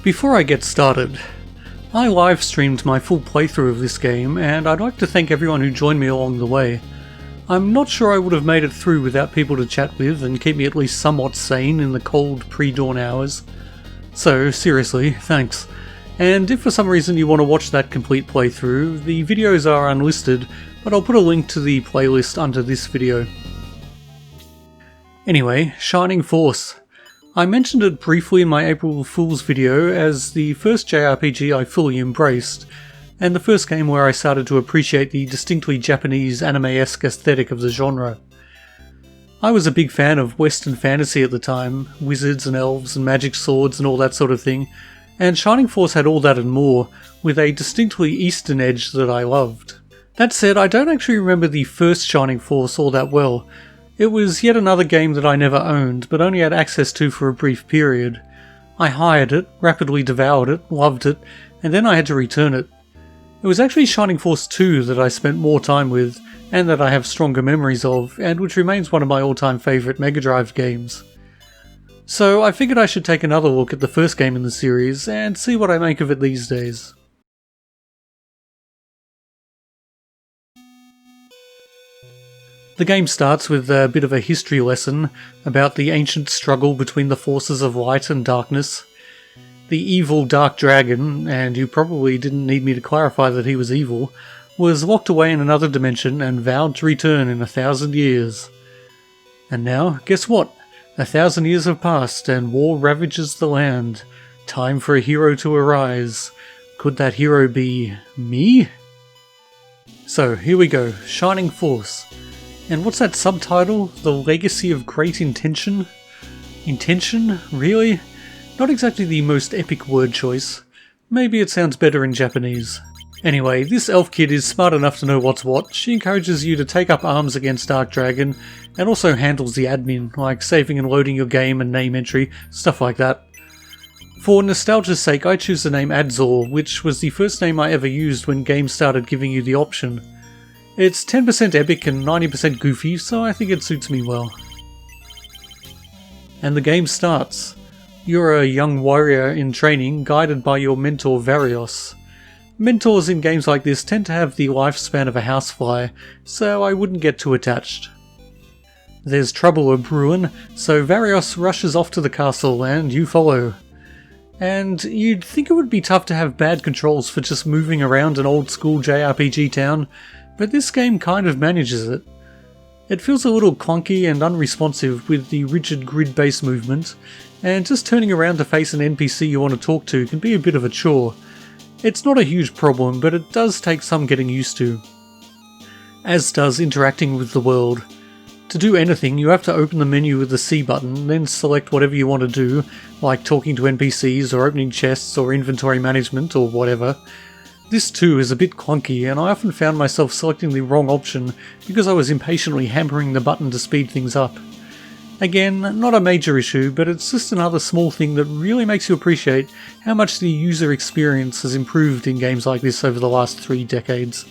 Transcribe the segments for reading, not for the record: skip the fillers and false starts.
Before I get started, I live streamed my full playthrough of this game and I'd like to thank everyone who joined me along the way. I'm not sure I would have made it through without people to chat with and keep me at least somewhat sane in the cold pre-dawn hours. So seriously, thanks. And if for some reason you want to watch that complete playthrough, the videos are unlisted, but I'll put a link to the playlist under this video. Anyway, Shining Force. I mentioned it briefly in my April Fool's video as the first JRPG I fully embraced, and the first game where I started to appreciate the distinctly Japanese anime-esque aesthetic of the genre. I was a big fan of Western fantasy at the time, wizards and elves and magic swords and all that sort of thing, and Shining Force had all that and more, with a distinctly Eastern edge that I loved. That said, I don't actually remember the first Shining Force all that well. It was yet another game that I never owned, but only had access to for a brief period. I hired it, rapidly devoured it, loved it, and then I had to return it. It was actually Shining Force 2 that I spent more time with, and that I have stronger memories of, and which remains one of my all-time favourite Mega Drive games. So I figured I should take another look at the first game in the series, and see what I make of it these days. The game starts with a bit of a history lesson about the ancient struggle between the forces of light and darkness. The evil Dark Dragon, and you probably didn't need me to clarify that he was evil, was locked away in another dimension and vowed to return in 1,000 years. And now, guess what? 1,000 years have passed and war ravages the land. Time for a hero to arise. Could that hero be me? So, here we go, Shining Force. And what's that subtitle? The Legacy of Great Intention? Intention? Really? Not exactly the most epic word choice. Maybe it sounds better in Japanese. Anyway, this elf kid is smart enough to know what's what. She encourages you to take up arms against Dark Dragon, and also handles the admin, like saving and loading your game and name entry, stuff like that. For nostalgia's sake, I choose the name Adzor, which was the first name I ever used when games started giving you the option. It's 10% epic and 90% goofy, so I think it suits me well. And the game starts. You're a young warrior in training, guided by your mentor Varios. Mentors in games like this tend to have the lifespan of a housefly, so I wouldn't get too attached. There's trouble a-brewin', so Varios rushes off to the castle and you follow. And you'd think it would be tough to have bad controls for just moving around an old school JRPG town, but this game kind of manages it. It feels a little clunky and unresponsive with the rigid grid-based movement, and just turning around to face an NPC you want to talk to can be a bit of a chore. It's not a huge problem, but it does take some getting used to. As does interacting with the world. To do anything, you have to open the menu with the C button, then select whatever you want to do, like talking to NPCs or opening chests or inventory management or whatever. This too is a bit clunky, and I often found myself selecting the wrong option because I was impatiently hammering the button to speed things up. Again, not a major issue, but it's just another small thing that really makes you appreciate how much the user experience has improved in games like this over the last 3 decades.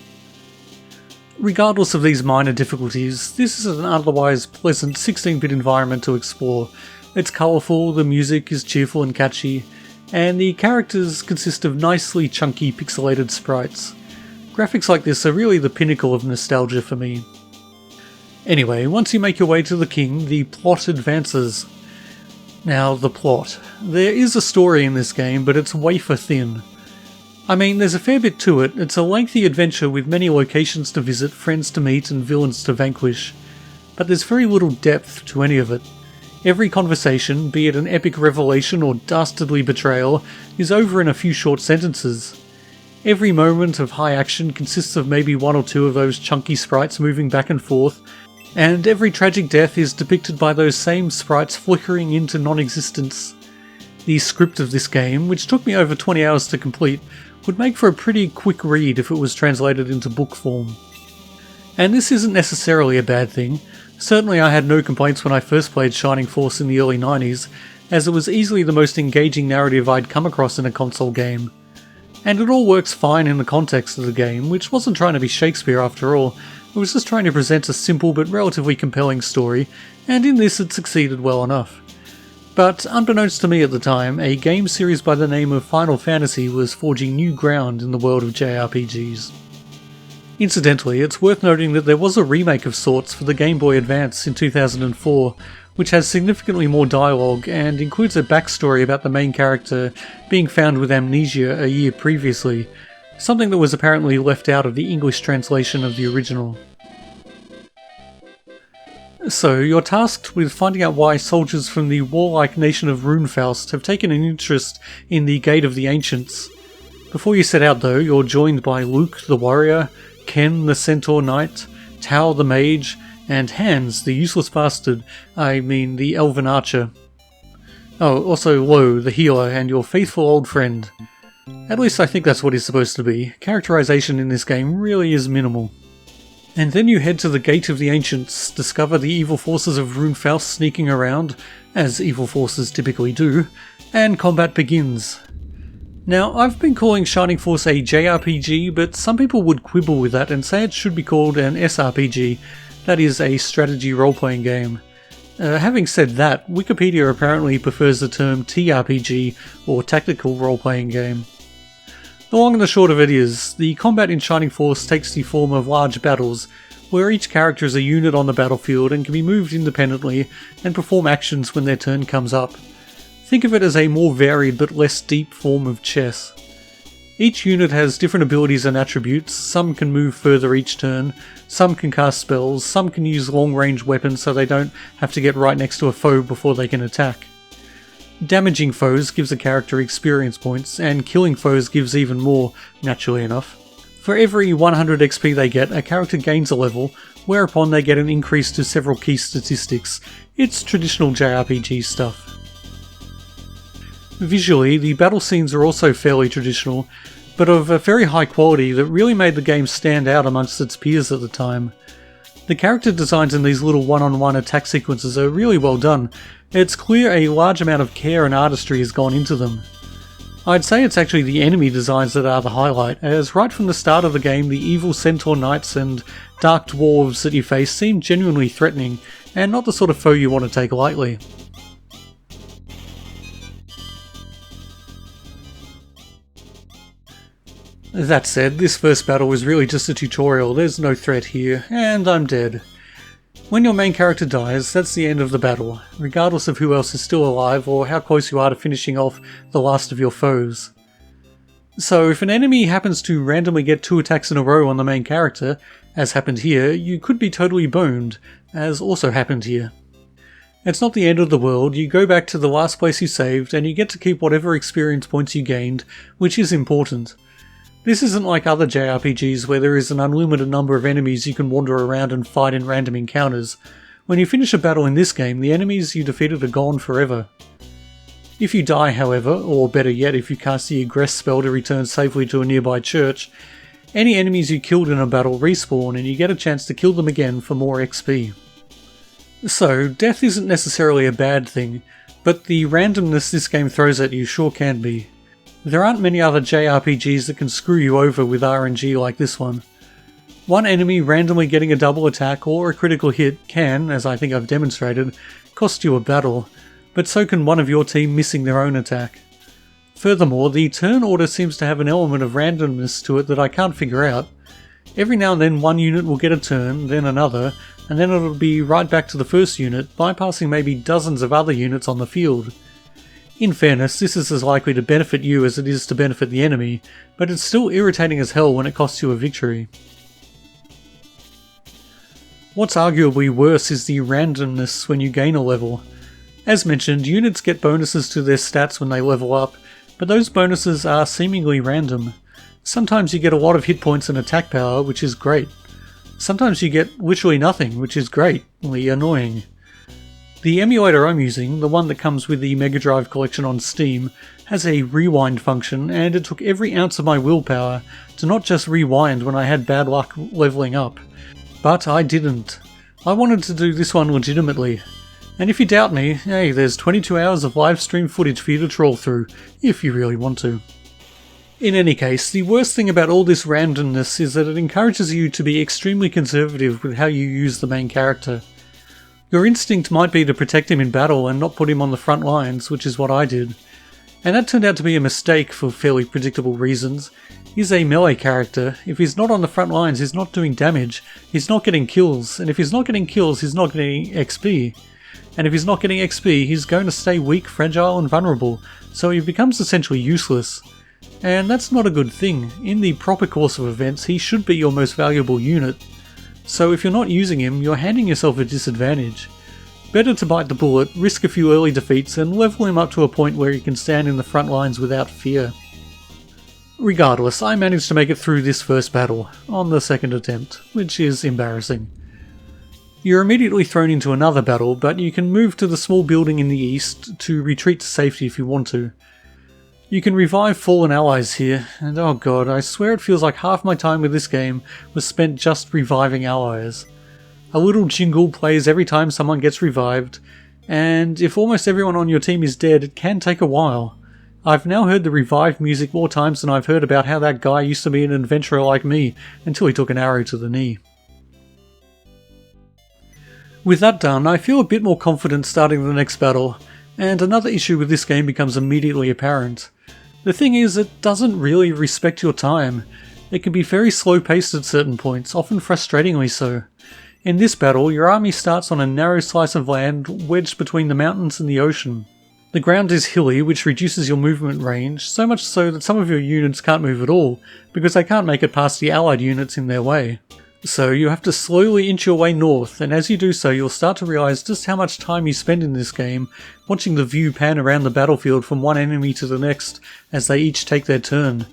Regardless of these minor difficulties, this is an otherwise pleasant 16-bit environment to explore. It's colourful, the music is cheerful and catchy, and the characters consist of nicely chunky pixelated sprites. Graphics like this are really the pinnacle of nostalgia for me. Anyway, once you make your way to the king, the plot advances. Now, the plot. There is a story in this game, but it's wafer thin. I mean, there's a fair bit to it. It's a lengthy adventure with many locations to visit, friends to meet, and villains to vanquish. But there's very little depth to any of it. Every conversation, be it an epic revelation or dastardly betrayal, is over in a few short sentences. Every moment of high action consists of maybe 1 or 2 of those chunky sprites moving back and forth, and every tragic death is depicted by those same sprites flickering into non-existence. The script of this game, which took me over 20 hours to complete, would make for a pretty quick read if it was translated into book form. And this isn't necessarily a bad thing. Certainly I had no complaints when I first played Shining Force in the early 90s, as it was easily the most engaging narrative I'd come across in a console game. And it all works fine in the context of the game, which wasn't trying to be Shakespeare after all. It was just trying to present a simple but relatively compelling story, and in this it succeeded well enough. But unbeknownst to me at the time, a game series by the name of Final Fantasy was forging new ground in the world of JRPGs. Incidentally, it's worth noting that there was a remake of sorts for the Game Boy Advance in 2004, which has significantly more dialogue and includes a backstory about the main character being found with amnesia a year previously, something that was apparently left out of the English translation of the original. So, you're tasked with finding out why soldiers from the warlike nation of Runefaust have taken an interest in the Gate of the Ancients. Before you set out though, you're joined by Luke the warrior, Ken the centaur knight, Tao the mage, and Hans the useless bastard, the elven archer. Oh, also Lo the healer and your faithful old friend. At least I think that's what he's supposed to be. Characterization in this game really is minimal. And then you head to the Gate of the Ancients, discover the evil forces of Runefaust sneaking around, as evil forces typically do, and combat begins. Now, I've been calling Shining Force a JRPG, but some people would quibble with that and say it should be called an SRPG, that is, a strategy role-playing game. Having said that, Wikipedia apparently prefers the term TRPG, or tactical role-playing game. The long and the short of it is, the combat in Shining Force takes the form of large battles, where each character is a unit on the battlefield and can be moved independently and perform actions when their turn comes up. Think of it as a more varied but less deep form of chess. Each unit has different abilities and attributes. Some can move further each turn, some can cast spells, some can use long-range weapons so they don't have to get right next to a foe before they can attack. Damaging foes gives a character experience points, and killing foes gives even more, naturally enough. For every 100 XP they get, a character gains a level, whereupon they get an increase to several key statistics. It's traditional JRPG stuff. Visually, the battle scenes are also fairly traditional, but of a very high quality that really made the game stand out amongst its peers at the time. The character designs in these little one-on-one attack sequences are really well done. It's clear a large amount of care and artistry has gone into them. I'd say it's actually the enemy designs that are the highlight, as right from the start of the game the evil centaur knights and dark dwarves that you face seem genuinely threatening, and not the sort of foe you want to take lightly. That said, this first battle was really just a tutorial, there's no threat here, and I'm dead. When your main character dies, that's the end of the battle, regardless of who else is still alive or how close you are to finishing off the last of your foes. So if an enemy happens to randomly get 2 attacks in a row on the main character, as happened here, you could be totally boned, as also happened here. It's not the end of the world, you go back to the last place you saved and you get to keep whatever experience points you gained, which is important. This isn't like other JRPGs where there is an unlimited number of enemies you can wander around and fight in random encounters. When you finish a battle in this game, the enemies you defeated are gone forever. If you die, however, or better yet if you cast the Egress spell to return safely to a nearby church, any enemies you killed in a battle respawn and you get a chance to kill them again for more XP. So, death isn't necessarily a bad thing, but the randomness this game throws at you sure can be. There aren't many other JRPGs that can screw you over with RNG like this one. One enemy randomly getting a double attack or a critical hit can, as I think I've demonstrated, cost you a battle, but so can one of your team missing their own attack. Furthermore, the turn order seems to have an element of randomness to it that I can't figure out. Every now and then one unit will get a turn, then another, and then it'll be right back to the first unit, bypassing maybe dozens of other units on the field. In fairness, this is as likely to benefit you as it is to benefit the enemy, but it's still irritating as hell when it costs you a victory. What's arguably worse is the randomness when you gain a level. As mentioned, units get bonuses to their stats when they level up, but those bonuses are seemingly random. Sometimes you get a lot of hit points and attack power, which is great. Sometimes you get literally nothing, which is greatly annoying. The emulator I'm using, the one that comes with the Mega Drive collection on Steam, has a rewind function, and it took every ounce of my willpower to not just rewind when I had bad luck leveling up. But I didn't. I wanted to do this one legitimately. And if you doubt me, hey, there's 22 hours of live stream footage for you to troll through, if you really want to. In any case, the worst thing about all this randomness is that it encourages you to be extremely conservative with how you use the main character. Your instinct might be to protect him in battle and not put him on the front lines, which is what I did. And that turned out to be a mistake for fairly predictable reasons. He's a melee character. If he's not on the front lines, he's not doing damage, he's not getting kills, and if he's not getting kills, he's not getting XP. And if he's not getting XP, he's going to stay weak, fragile, and vulnerable, so he becomes essentially useless. And that's not a good thing. In the proper course of events, he should be your most valuable unit. So if you're not using him, you're handing yourself a disadvantage. Better to bite the bullet, risk a few early defeats, and level him up to a point where he can stand in the front lines without fear. Regardless, I managed to make it through this first battle, on the second attempt, which is embarrassing. You're immediately thrown into another battle, but you can move to the small building in the east to retreat to safety if you want to. You can revive fallen allies here, and oh god, I swear it feels like half my time with this game was spent just reviving allies. A little jingle plays every time someone gets revived, and if almost everyone on your team is dead, it can take a while. I've now heard the revive music more times than I've heard about how that guy used to be an adventurer like me, until he took an arrow to the knee. With that done, I feel a bit more confident starting the next battle, and another issue with this game becomes immediately apparent. The thing is, it doesn't really respect your time. It can be very slow paced at certain points, often frustratingly so. In this battle, your army starts on a narrow slice of land wedged between the mountains and the ocean. The ground is hilly, which reduces your movement range, so much so that some of your units can't move at all, because they can't make it past the allied units in their way. So you have to slowly inch your way north, and as you do so you'll start to realise just how much time you spend in this game watching the view pan around the battlefield from one enemy to the next as they each take their turn.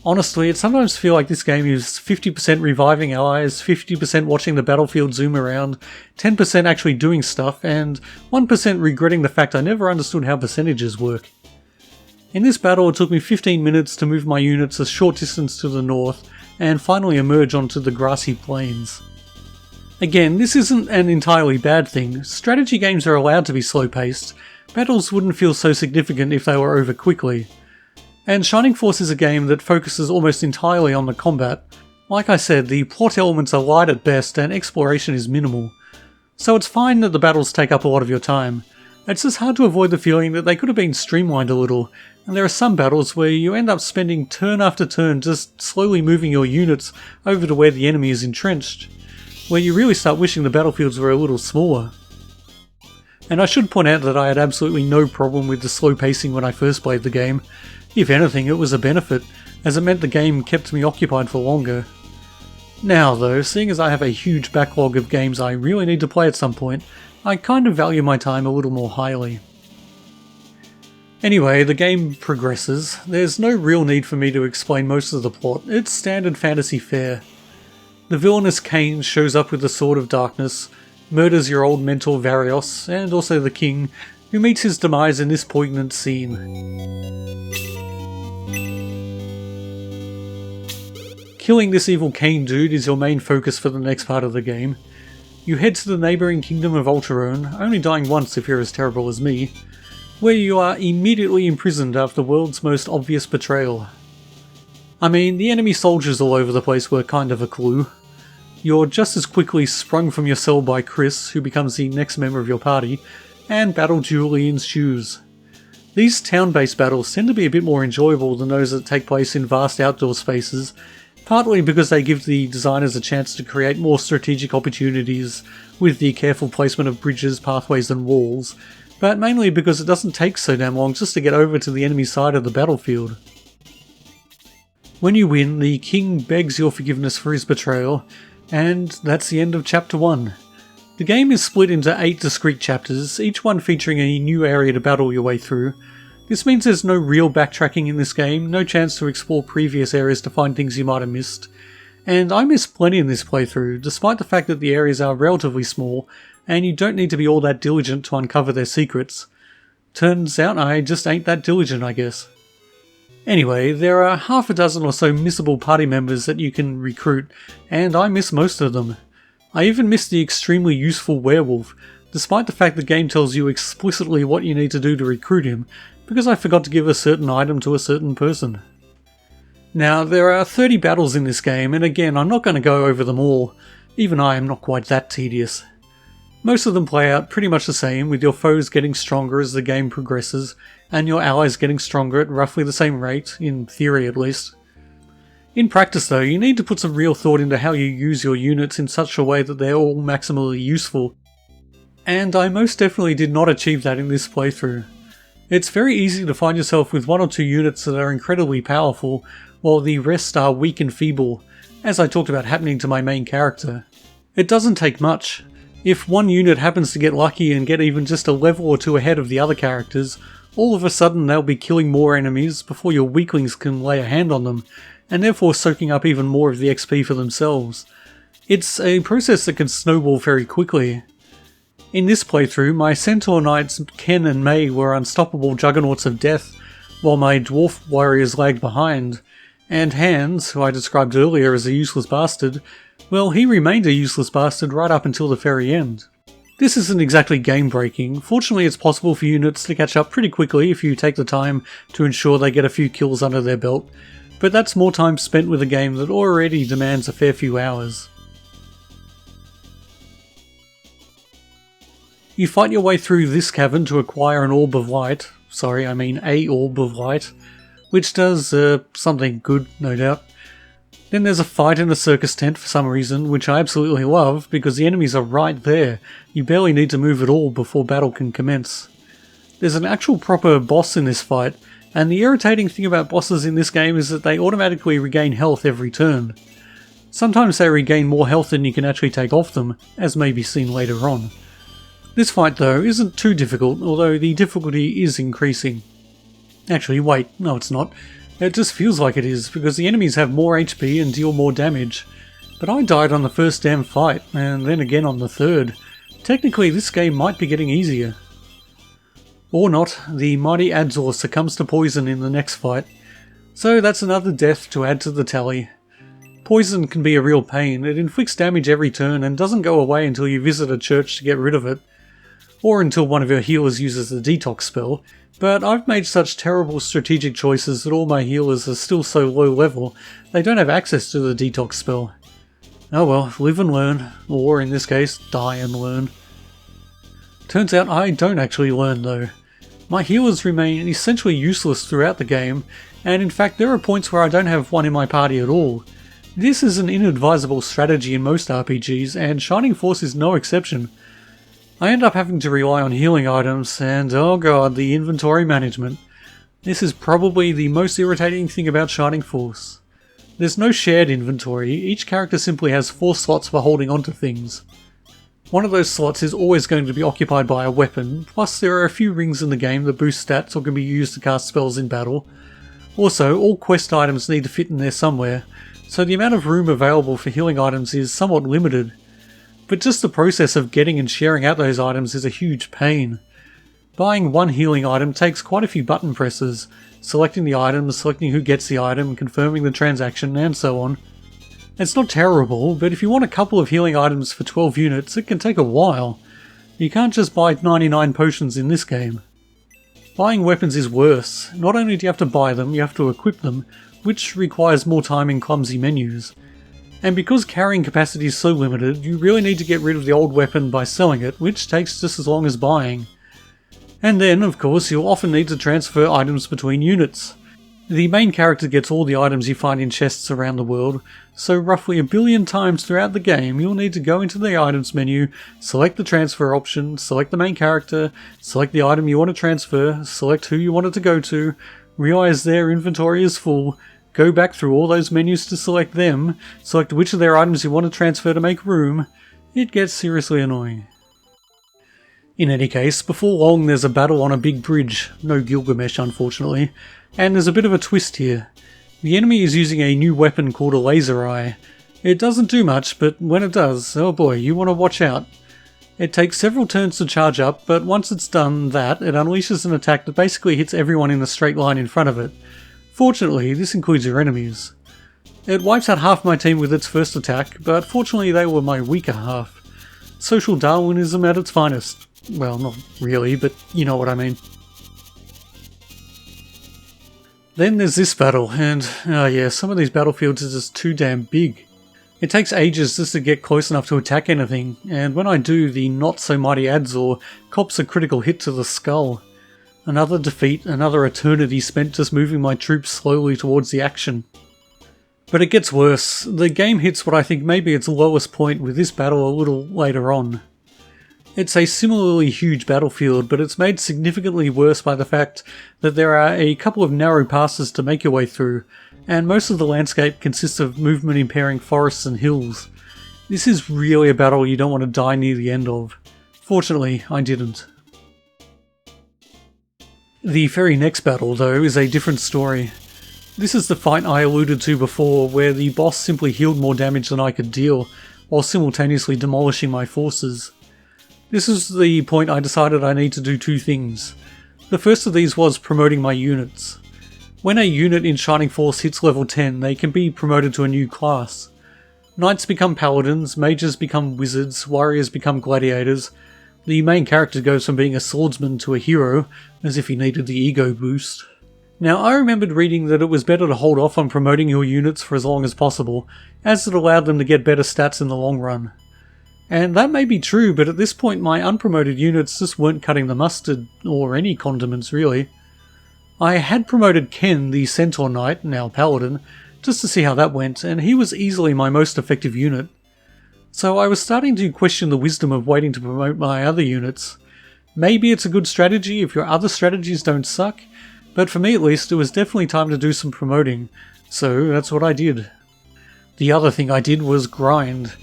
Honestly, it sometimes feels like this game is 50% reviving allies, 50% watching the battlefield zoom around, 10% actually doing stuff, and 1% regretting the fact I never understood how percentages work. In this battle it took me 15 minutes to move my units a short distance to the north, and finally emerge onto the grassy plains. Again, this isn't an entirely bad thing. Strategy games are allowed to be slow paced. Battles wouldn't feel so significant if they were over quickly. And Shining Force is a game that focuses almost entirely on the combat. Like I said, the plot elements are light at best and exploration is minimal. So it's fine that the battles take up a lot of your time. It's just hard to avoid the feeling that they could have been streamlined a little, and there are some battles where you end up spending turn after turn just slowly moving your units over to where the enemy is entrenched, where you really start wishing the battlefields were a little smaller. And I should point out that I had absolutely no problem with the slow pacing when I first played the game. If anything, it was a benefit, as it meant the game kept me occupied for longer. Now though, seeing as I have a huge backlog of games I really need to play at some point, I kind of value my time a little more highly. Anyway, the game progresses. There's no real need for me to explain most of the plot, it's standard fantasy fare. The villainous Cain shows up with the Sword of Darkness, murders your old mentor Varios, and also the king, who meets his demise in this poignant scene. Killing this evil Cain dude is your main focus for the next part of the game. You head to the neighbouring kingdom of Alterone, only dying once if you're as terrible as me, where you are immediately imprisoned after the world's most obvious betrayal. I mean, the enemy soldiers all over the place were kind of a clue. You're just as quickly sprung from your cell by Chris, who becomes the next member of your party, and battle duly ensues. These town-based battles tend to be a bit more enjoyable than those that take place in vast outdoor spaces, partly because they give the designers a chance to create more strategic opportunities with the careful placement of bridges, pathways and walls, but mainly because it doesn't take so damn long just to get over to the enemy side of the battlefield. When you win, the king begs your forgiveness for his betrayal, and that's the end of Chapter 1. The game is split into 8 discrete chapters, each one featuring a new area to battle your way through. This means there's no real backtracking in this game, no chance to explore previous areas to find things you might have missed. And I missed plenty in this playthrough, despite the fact that the areas are relatively small, and you don't need to be all that diligent to uncover their secrets. Turns out I just ain't that diligent, I guess. Anyway, there are half a dozen or so missable party members that you can recruit, and I miss most of them. I even missed the extremely useful werewolf, despite the fact the game tells you explicitly what you need to do to recruit him, because I forgot to give a certain item to a certain person. Now, there are 30 battles in this game, and again, I'm not going to go over them all. Even I am not quite that tedious. Most of them play out pretty much the same, with your foes getting stronger as the game progresses, and your allies getting stronger at roughly the same rate, in theory at least. In practice though, you need to put some real thought into how you use your units in such a way that they're all maximally useful. And I most definitely did not achieve that in this playthrough. It's very easy to find yourself with one or two units that are incredibly powerful, while the rest are weak and feeble, as I talked about happening to my main character. It doesn't take much. If one unit happens to get lucky and get even just a level or two ahead of the other characters, all of a sudden they'll be killing more enemies before your weaklings can lay a hand on them, and therefore soaking up even more of the XP for themselves. It's a process that can snowball very quickly. In this playthrough, my Centaur Knights Ken and May were unstoppable juggernauts of death, while my Dwarf warriors lagged behind, and Hans, who I described earlier as a useless bastard, well, he remained a useless bastard right up until the very end. This isn't exactly game-breaking. Fortunately, it's possible for units to catch up pretty quickly if you take the time to ensure they get a few kills under their belt, but that's more time spent with a game that already demands a fair few hours. You fight your way through this cavern to acquire an orb of light, a orb of light, which does something good, no doubt. Then there's a fight in a circus tent for some reason, which I absolutely love because the enemies are right there. You barely need to move at all before battle can commence. There's an actual proper boss in this fight, and the irritating thing about bosses in this game is that they automatically regain health every turn. Sometimes they regain more health than you can actually take off them, as may be seen later on. This fight though isn't too difficult, although the difficulty is increasing. Actually wait, no it's not. It just feels like it is, because the enemies have more HP and deal more damage. But I died on the first damn fight, and then again on the third. Technically this game might be getting easier. Or not, the mighty Adzor succumbs to poison in the next fight. So that's another death to add to the tally. Poison can be a real pain. It inflicts damage every turn and doesn't go away until you visit a church to get rid of it. Or until one of your healers uses the detox spell, but I've made such terrible strategic choices that all my healers are still so low level, they don't have access to the detox spell. Oh well, live and learn, or in this case, die and learn. Turns out I don't actually learn though. My healers remain essentially useless throughout the game, and in fact there are points where I don't have one in my party at all. This is an inadvisable strategy in most RPGs, and Shining Force is no exception. I end up having to rely on healing items, and oh god, the inventory management. This is probably the most irritating thing about Shining Force. There's no shared inventory, each character simply has 4 slots for holding onto things. One of those slots is always going to be occupied by a weapon, plus there are a few rings in the game that boost stats or can be used to cast spells in battle. Also, all quest items need to fit in there somewhere, so the amount of room available for healing items is somewhat limited. But just the process of getting and sharing out those items is a huge pain. Buying one healing item takes quite a few button presses, selecting the item, selecting who gets the item, confirming the transaction, and so on. It's not terrible, but if you want a couple of healing items for 12 units, it can take a while. You can't just buy 99 potions in this game. Buying weapons is worse. Not only do you have to buy them, you have to equip them, which requires more time in clumsy menus. And because carrying capacity is so limited, you really need to get rid of the old weapon by selling it, which takes just as long as buying. And then, of course, you'll often need to transfer items between units. The main character gets all the items you find in chests around the world, so roughly 1 billion times throughout the game you'll need to go into the items menu, select the transfer option, select the main character, select the item you want to transfer, select who you want it to go to, realize their inventory is full, go back through all those menus to select them, select which of their items you want to transfer to make room. It gets seriously annoying. In any case, before long there's a battle on a big bridge, no Gilgamesh unfortunately, and there's a bit of a twist here. The enemy is using a new weapon called a laser eye. It doesn't do much, but when it does, oh boy, you want to watch out. It takes several turns to charge up, but once it's done that, it unleashes an attack that basically hits everyone in a straight line in front of it. Fortunately, this includes your enemies. It wipes out half my team with its first attack, but fortunately they were my weaker half. Social Darwinism at its finest. Well, not really, but you know what I mean. Then there's this battle, and oh yeah, some of these battlefields are just too damn big. It takes ages just to get close enough to attack anything, and when I do, the not-so-mighty Adzor cops a critical hit to the skull. Another defeat, another eternity spent just moving my troops slowly towards the action. But it gets worse. The game hits what I think may be its lowest point with this battle a little later on. It's a similarly huge battlefield, but it's made significantly worse by the fact that there are a couple of narrow passes to make your way through, and most of the landscape consists of movement impairing forests and hills. This is really a battle you don't want to die near the end of. Fortunately, I didn't. The very next battle, though, is a different story. This is the fight I alluded to before, where the boss simply healed more damage than I could deal, while simultaneously demolishing my forces. This is the point I decided I need to do two things. The first of these was promoting my units. When a unit in Shining Force hits level 10, they can be promoted to a new class. Knights become paladins, mages become wizards, warriors become gladiators. The main character goes from being a swordsman to a hero, as if he needed the ego boost. Now, I remembered reading that it was better to hold off on promoting your units for as long as possible, as it allowed them to get better stats in the long run. And that may be true, but at this point my unpromoted units just weren't cutting the mustard, or any condiments really. I had promoted Ken, the Centaur Knight, now Paladin, just to see how that went, and he was easily my most effective unit. So I was starting to question the wisdom of waiting to promote my other units. Maybe it's a good strategy if your other strategies don't suck, but for me at least it was definitely time to do some promoting, so that's what I did. The other thing I did was grind.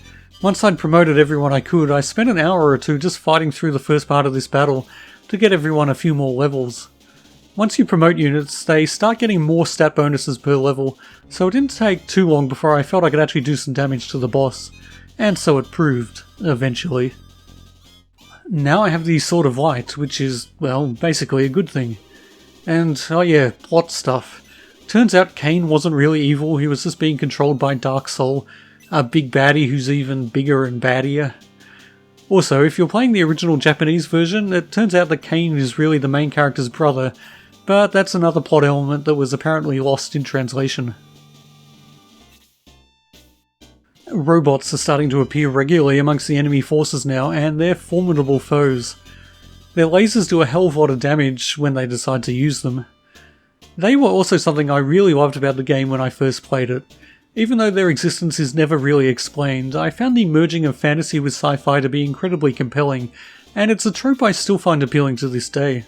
Once I'd promoted everyone I could, I spent an hour or two just fighting through the first part of this battle to get everyone a few more levels. Once you promote units, they start getting more stat bonuses per level, so it didn't take too long before I felt I could actually do some damage to the boss. And so it proved, eventually. Now I have the Sword of Light, which is, well, basically a good thing. And, oh yeah, plot stuff. Turns out Cain wasn't really evil, he was just being controlled by Dark Soul, a big baddie who's even bigger and baddier. Also, if you're playing the original Japanese version, it turns out that Cain is really the main character's brother, but that's another plot element that was apparently lost in translation. Robots are starting to appear regularly amongst the enemy forces now, and they're formidable foes. Their lasers do a hell of a lot of damage when they decide to use them. They were also something I really loved about the game when I first played it. Even though their existence is never really explained, I found the merging of fantasy with sci-fi to be incredibly compelling, and it's a trope I still find appealing to this day.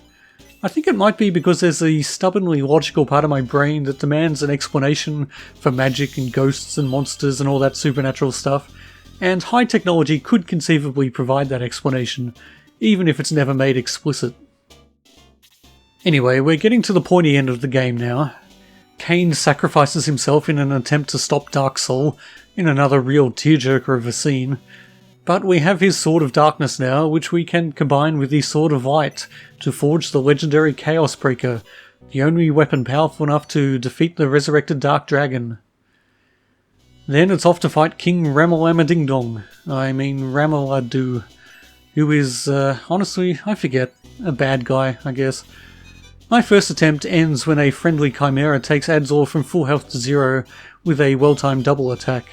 I think it might be because there's a stubbornly logical part of my brain that demands an explanation for magic and ghosts and monsters and all that supernatural stuff, and high technology could conceivably provide that explanation, even if it's never made explicit. Anyway, we're getting to the pointy end of the game now. Cain sacrifices himself in an attempt to stop Dark Soul, in another real tearjerker of a scene. But we have his Sword of Darkness now, which we can combine with the Sword of Light to forge the legendary Chaos Breaker, the only weapon powerful enough to defeat the resurrected Dark Dragon. Then it's off to fight King Ramaladu, who is, honestly, I forget, a bad guy, I guess. My first attempt ends when a friendly Chimera takes Adzor from full health to 0 with a well-timed double attack.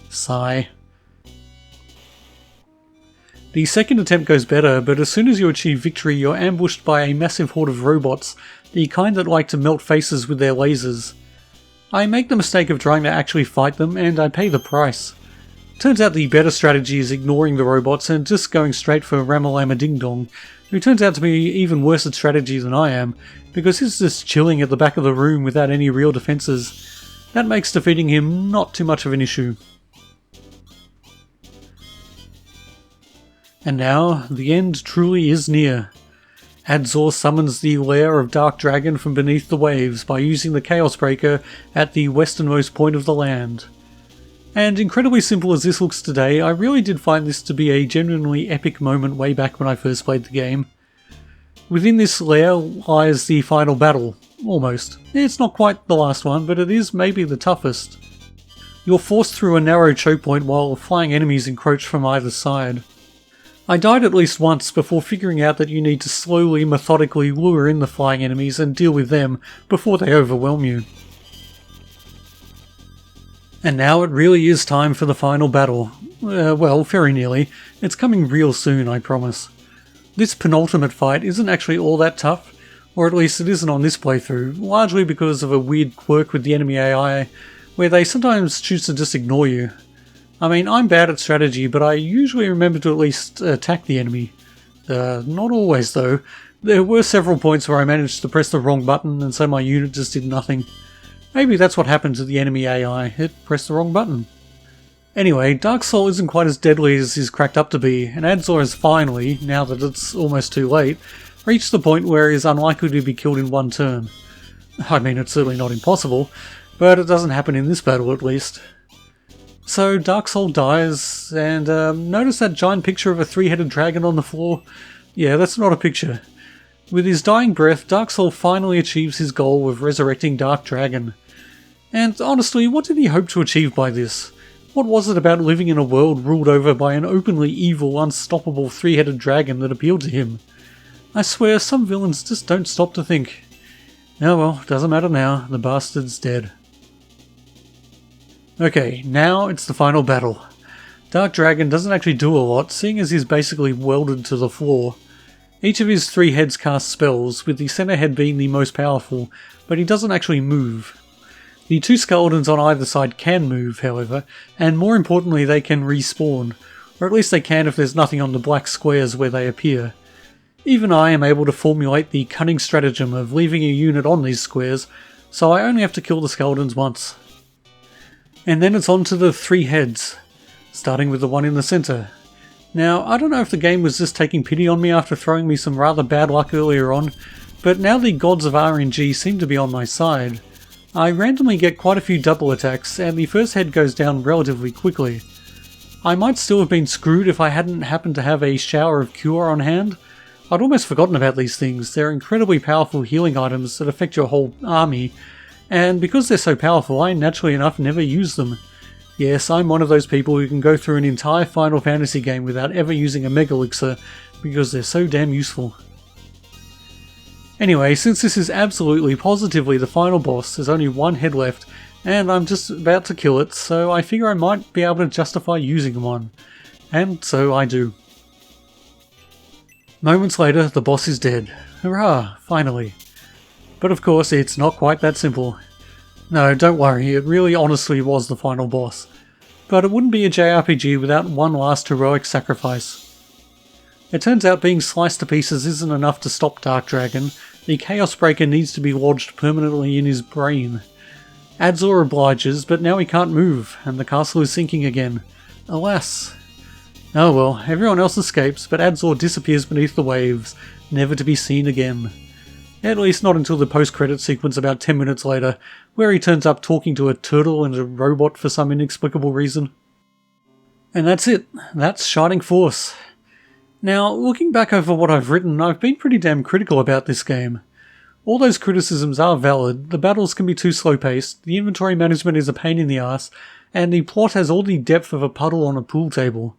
Sigh. The second attempt goes better, but as soon as you achieve victory, you're ambushed by a massive horde of robots, the kind that like to melt faces with their lasers. I make the mistake of trying to actually fight them, and I pay the price. Turns out the better strategy is ignoring the robots and just going straight for Ramalama Ding Dong, who turns out to be even worse at strategy than I am, because he's just chilling at the back of the room without any real defences. That makes defeating him not too much of an issue. And now, the end truly is near. Adzor summons the lair of Dark Dragon from beneath the waves by using the Chaos Breaker at the westernmost point of the land. And incredibly simple as this looks today, I really did find this to be a genuinely epic moment way back when I first played the game. Within this lair lies the final battle, almost. It's not quite the last one, but it is maybe the toughest. You're forced through a narrow choke point while flying enemies encroach from either side. I died at least once before figuring out that you need to slowly, methodically lure in the flying enemies and deal with them before they overwhelm you. And now it really is time for the final battle. Well, very nearly. It's coming real soon, I promise. This penultimate fight isn't actually all that tough, or at least it isn't on this playthrough, largely because of a weird quirk with the enemy AI, where they sometimes choose to just ignore you. I mean, I'm bad at strategy, but I usually remember to at least attack the enemy. Not always though. There were several points where I managed to press the wrong button and so my unit just did nothing. Maybe that's what happened to the enemy AI, it pressed the wrong button. Anyway, Dark Soul isn't quite as deadly as he's cracked up to be, and Adzor has finally, now that it's almost too late, reached the point where he's unlikely to be killed in one turn. I mean, it's certainly not impossible, but it doesn't happen in this battle at least. So Dark Soul dies, and notice that giant picture of a three-headed dragon on the floor? Yeah, that's not a picture. With his dying breath, Dark Soul finally achieves his goal of resurrecting Dark Dragon. And honestly, what did he hope to achieve by this? What was it about living in a world ruled over by an openly evil, unstoppable three-headed dragon that appealed to him? I swear, some villains just don't stop to think. Oh well, doesn't matter now, the bastard's dead. Okay, now it's the final battle. Dark Dragon doesn't actually do a lot, seeing as he's basically welded to the floor. Each of his three heads cast spells, with the center head being the most powerful, but he doesn't actually move. The two skeletons on either side can move, however, and more importantly they can respawn, or at least they can if there's nothing on the black squares where they appear. Even I am able to formulate the cunning stratagem of leaving a unit on these squares, so I only have to kill the skeletons once. And then it's on to the three heads, starting with the one in the center. Now, I don't know if the game was just taking pity on me after throwing me some rather bad luck earlier on, but now the gods of RNG seem to be on my side. I randomly get quite a few double attacks, and the first head goes down relatively quickly. I might still have been screwed if I hadn't happened to have a shower of cure on hand. I'd almost forgotten about these things. They're incredibly powerful healing items that affect your whole army, and because they're so powerful, I naturally enough never use them. Yes, I'm one of those people who can go through an entire Final Fantasy game without ever using a Mega Elixir, because they're so damn useful. Anyway, since this is absolutely positively the final boss, there's only one head left, and I'm just about to kill it, so I figure I might be able to justify using one. And so I do. Moments later, the boss is dead. Hurrah, finally. But of course, it's not quite that simple. No, don't worry, it really honestly was the final boss. But it wouldn't be a JRPG without one last heroic sacrifice. It turns out being sliced to pieces isn't enough to stop Dark Dragon. The Chaos Breaker needs to be lodged permanently in his brain. Adzor obliges, but now he can't move, and the castle is sinking again. Alas. Oh well, everyone else escapes, but Adzor disappears beneath the waves, never to be seen again. At least not until the post-credit sequence about 10 minutes later, where he turns up talking to a turtle and a robot for some inexplicable reason. And that's it. That's Shining Force. Now, looking back over what I've written, I've been pretty damn critical about this game. All those criticisms are valid, the battles can be too slow-paced, the inventory management is a pain in the ass, and the plot has all the depth of a puddle on a pool table.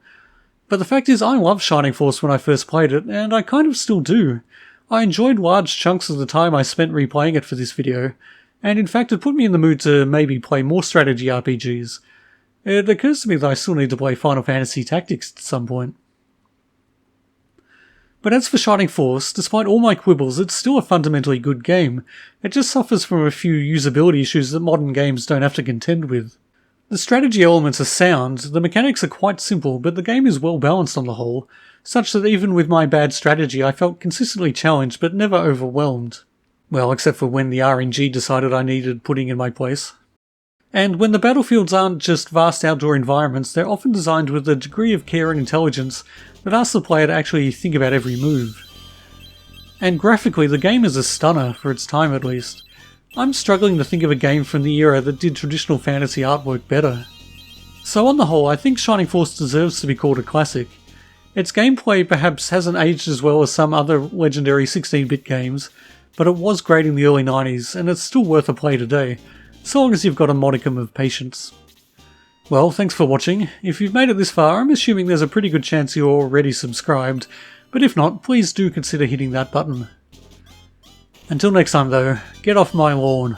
But the fact is, I loved Shining Force when I first played it, and I kind of still do. I enjoyed large chunks of the time I spent replaying it for this video, and in fact it put me in the mood to maybe play more strategy RPGs. It occurs to me that I still need to play Final Fantasy Tactics at some point. But as for Shining Force, despite all my quibbles, it's still a fundamentally good game. It just suffers from a few usability issues that modern games don't have to contend with. The strategy elements are sound, the mechanics are quite simple, but the game is well balanced on the whole, such that even with my bad strategy I felt consistently challenged but never overwhelmed. Well, except for when the RNG decided I needed putting in my place. And when the battlefields aren't just vast outdoor environments, they're often designed with a degree of care and intelligence that asks the player to actually think about every move. And graphically, the game is a stunner, for its time at least. I'm struggling to think of a game from the era that did traditional fantasy artwork better. So on the whole, I think Shining Force deserves to be called a classic. Its gameplay perhaps hasn't aged as well as some other legendary 16-bit games, but it was great in the early 90s, and it's still worth a play today, so long as you've got a modicum of patience. Well, thanks for watching. If you've made it this far, I'm assuming there's a pretty good chance you're already subscribed, but if not, please do consider hitting that button. Until next time though, get off my lawn.